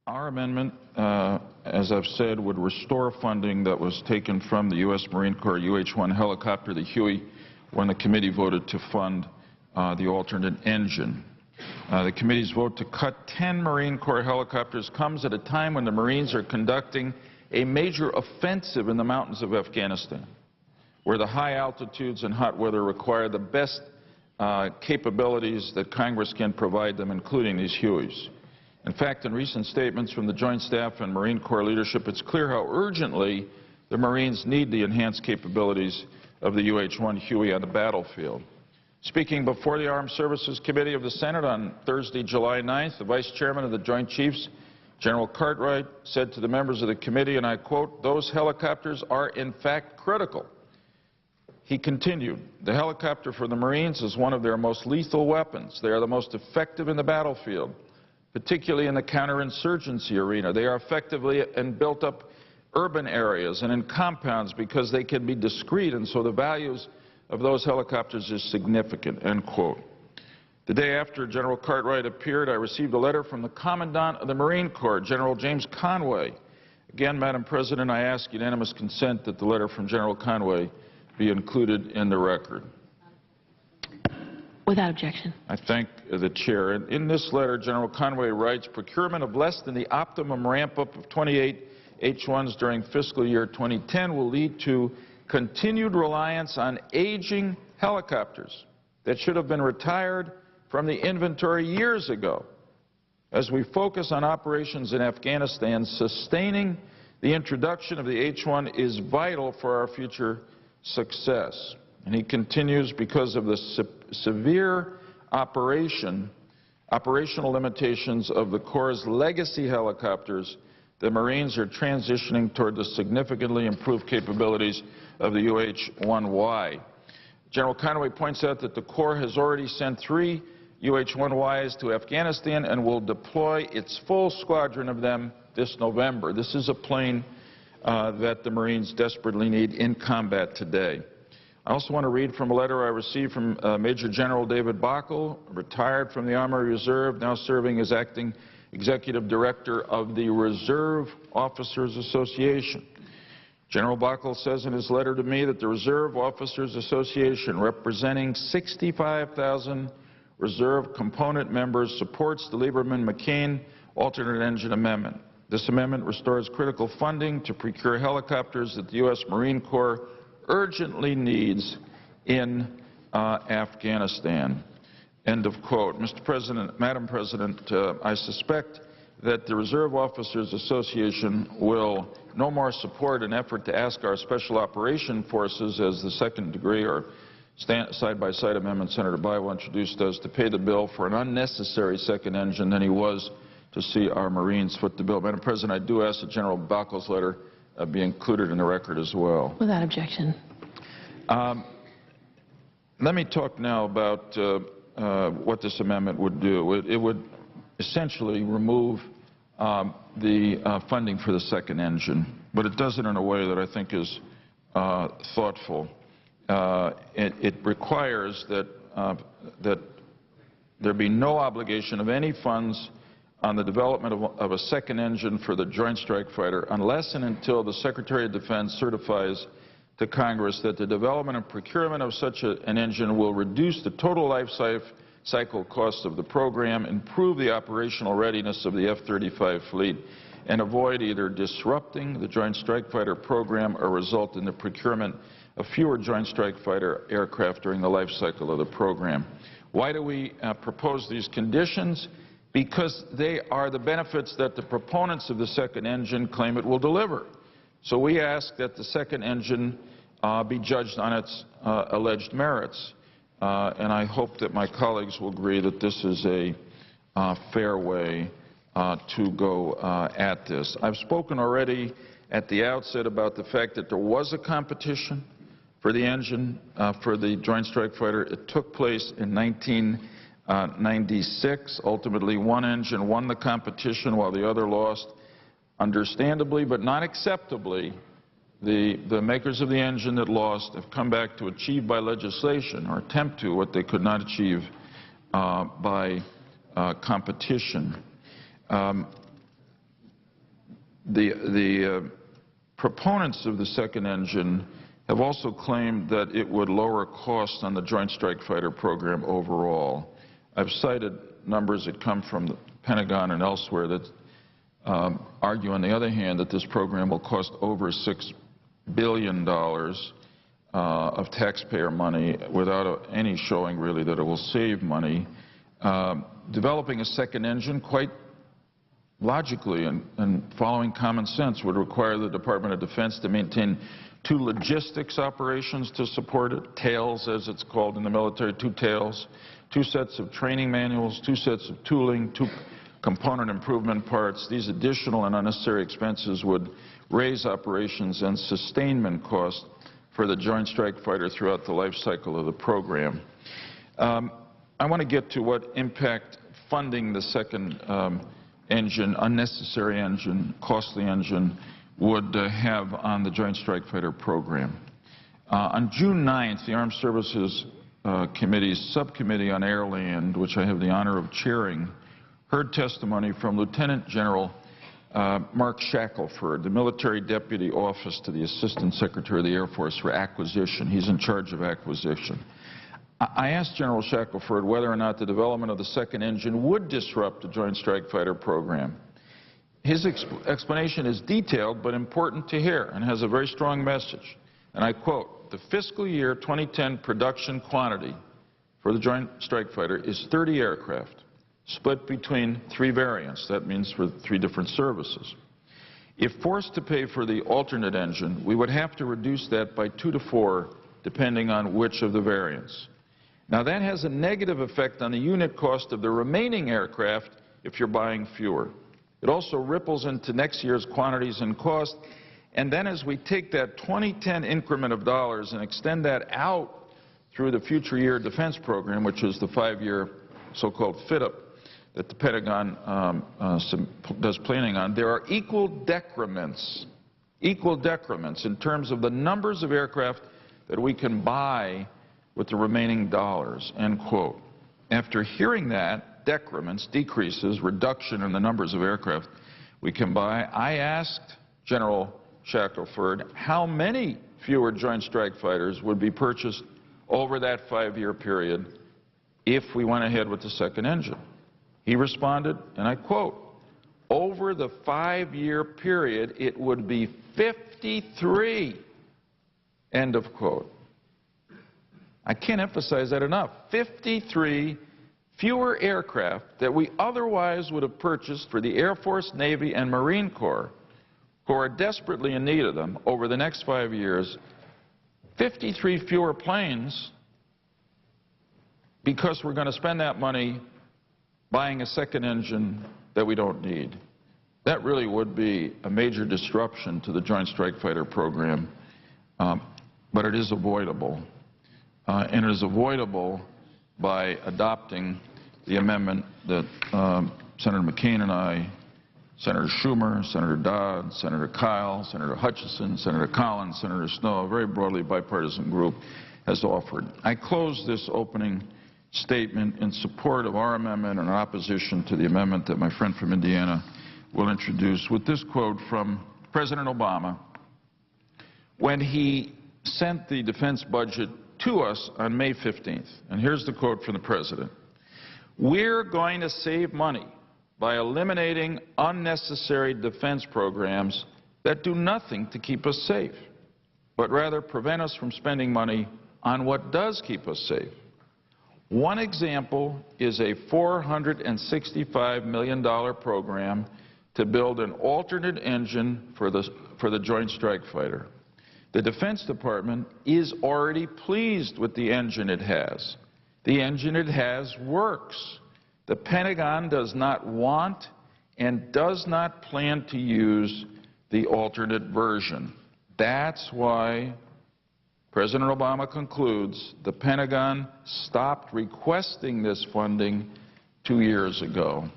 Our amendment, as I've said, would restore funding that was taken from the U.S. Marine Corps UH-1 helicopter, the Huey, when the committee voted to fund the alternate engine. The committee's vote to cut 10 Marine Corps helicopters comes at a time when the Marines are conducting a major offensive in the mountains of Afghanistan, where the high altitudes and hot weather require the best capabilities that Congress can provide them, including these Hueys. In fact, in recent statements from the Joint Staff and Marine Corps leadership, it's clear how urgently the Marines need the enhanced capabilities of the UH-1 Huey on the battlefield. Speaking before the Armed Services Committee of the Senate on Thursday, July 9th, the Vice Chairman of the Joint Chiefs, General Cartwright, said to the members of the committee, and I quote, "Those helicopters are in fact critical." He continued, "The helicopter for the Marines is one of their most lethal weapons. They are the most effective in the battlefield, particularly in the counterinsurgency arena. They are effectively in built-up urban areas and in compounds because they can be discreet, and so the values of those helicopters is significant," end quote. The day after General Cartwright appeared, I received a letter from the Commandant of the Marine Corps, General James Conway. Again, Madam President, I ask unanimous consent that the letter from General Conway be included in the record. Without objection. I thank the Chair. And in this letter, General Conway writes, procurement of less than the optimum ramp-up of 28 H-1s during fiscal year 2010 will lead to continued reliance on aging helicopters that should have been retired from the inventory years ago. As we focus on operations in Afghanistan, sustaining the introduction of the H-1 is vital for our future success. And he continues, because of the severe operational limitations of the Corps' legacy helicopters, the Marines are transitioning toward the significantly improved capabilities of the UH-1Y. General Conway points out that the Corps has already sent 3 UH-1Ys to Afghanistan and will deploy its full squadron of them this November. This is a plane that the Marines desperately need in combat today. I also want to read from a letter I received from Major General David Bockel, retired from the Army Reserve, now serving as acting Executive Director of the Reserve Officers Association. General Bockel says in his letter to me that the Reserve Officers Association, representing 65,000 Reserve component members, supports the Lieberman-McCain alternate engine amendment. This amendment restores critical funding to procure helicopters that the U.S. Marine Corps urgently needs in Afghanistan. End of quote. Mr. President, Madam President, I suspect that the Reserve Officers Association will no more support an effort to ask our Special Operation Forces, as the second degree or side-by-side amendment Senator Bible introduced us, to pay the bill for an unnecessary second engine than he was to see our Marines foot the bill. Madam President, I do ask that General Bockel's letter be included in the record as well. Without objection. Let me talk now about what this amendment would do. It would essentially remove the funding for the second engine, but it does it in a way that I think is thoughtful. It requires that there be no obligation of any funds on the development of a second engine for the Joint Strike Fighter unless and until the Secretary of Defense certifies to Congress that the development and procurement of such an engine will reduce the total life cycle cost of the program, improve the operational readiness of the F-35 fleet, and avoid either disrupting the Joint Strike Fighter program or result in the procurement of fewer Joint Strike Fighter aircraft during the life cycle of the program. Why do we propose these conditions? Because they are the benefits that the proponents of the second engine claim it will deliver. So we ask that the second engine be judged on its alleged merits. And I hope that my colleagues will agree that this is a fair way to go at this. I've spoken already at the outset about the fact that there was a competition for the engine for the Joint Strike Fighter. It took place in 1996. Ultimately, one engine won the competition while the other lost. Understandably, but not acceptably, the makers of the engine that lost have come back to achieve by legislation, or attempt to, what they could not achieve by competition. The proponents of the second engine have also claimed that it would lower costs on the Joint Strike Fighter program overall. I've cited numbers that come from the Pentagon and elsewhere that argue, on the other hand, that this program will cost over $6 billion of taxpayer money without any showing, really, that it will save money. Developing a second engine, quite logically and following common sense, would require the Department of Defense to maintain 2 logistics operations to support it, tails as it's called in the military, 2 tails, 2 sets of training manuals, 2 sets of tooling, 2 component improvement parts. These additional and unnecessary expenses would raise operations and sustainment costs for the Joint Strike Fighter throughout the life cycle of the program. I want to get to what impact funding the second engine, unnecessary engine, costly engine, would have on the Joint Strike Fighter program. On June 9th, the Armed Services Committee's Subcommittee on Air Land, which I have the honor of chairing, heard testimony from Lieutenant General Mark Shackelford, the Military Deputy Office to the Assistant Secretary of the Air Force for Acquisition. He's in charge of acquisition. I asked General Shackelford whether or not the development of the second engine would disrupt the Joint Strike Fighter program. His explanation is detailed but important to hear and has a very strong message. And I quote, "The fiscal year 2010 production quantity for the Joint Strike Fighter is 30 aircraft, split between 3 variants. That means for 3 different services. If forced to pay for the alternate engine, we would have to reduce that by 2 to 4, depending on which of the variants. Now, that has a negative effect on the unit cost of the remaining aircraft if you're buying fewer. It also ripples into next year's quantities and cost, and then as we take that 2010 increment of dollars and extend that out through the future year defense program, which is the 5-year so-called fit-up that the Pentagon does planning on, there are equal decrements in terms of the numbers of aircraft that we can buy with the remaining dollars," end quote. After hearing that, decrements, decreases, reduction in the numbers of aircraft we can buy, I asked General Shackelford how many fewer Joint Strike Fighters would be purchased over that 5-year period if we went ahead with the second engine. He responded, and I quote, "Over the 5-year period, it would be 53, end of quote. I can't emphasize that enough. 53 fewer aircraft that we otherwise would have purchased for the Air Force, Navy, and Marine Corps, who are desperately in need of them over the next 5 years. 53 fewer planes because we're going to spend that money buying a second engine that we don't need. That really would be a major disruption to the Joint Strike Fighter program, but it is avoidable. And it is avoidable by adopting the amendment that Senator McCain and I, Senator Schumer, Senator Dodd, Senator Kyle, Senator Hutchison, Senator Collins, Senator Snowe, a very broadly bipartisan group, has offered. I close this opening statement in support of our amendment and in opposition to the amendment that my friend from Indiana will introduce with this quote from President Obama when he sent the defense budget to us on May 15th. And here's the quote from the President. "We're going to save money by eliminating unnecessary defense programs that do nothing to keep us safe, but rather prevent us from spending money on what does keep us safe. One example is a $465 million program to build an alternate engine for the Joint Strike Fighter. The Defense Department is already pleased with the engine it has. The engine it has works. The Pentagon does not want and does not plan to use the alternate version. That's why," President Obama concludes, "the Pentagon stopped requesting this funding 2 years ago."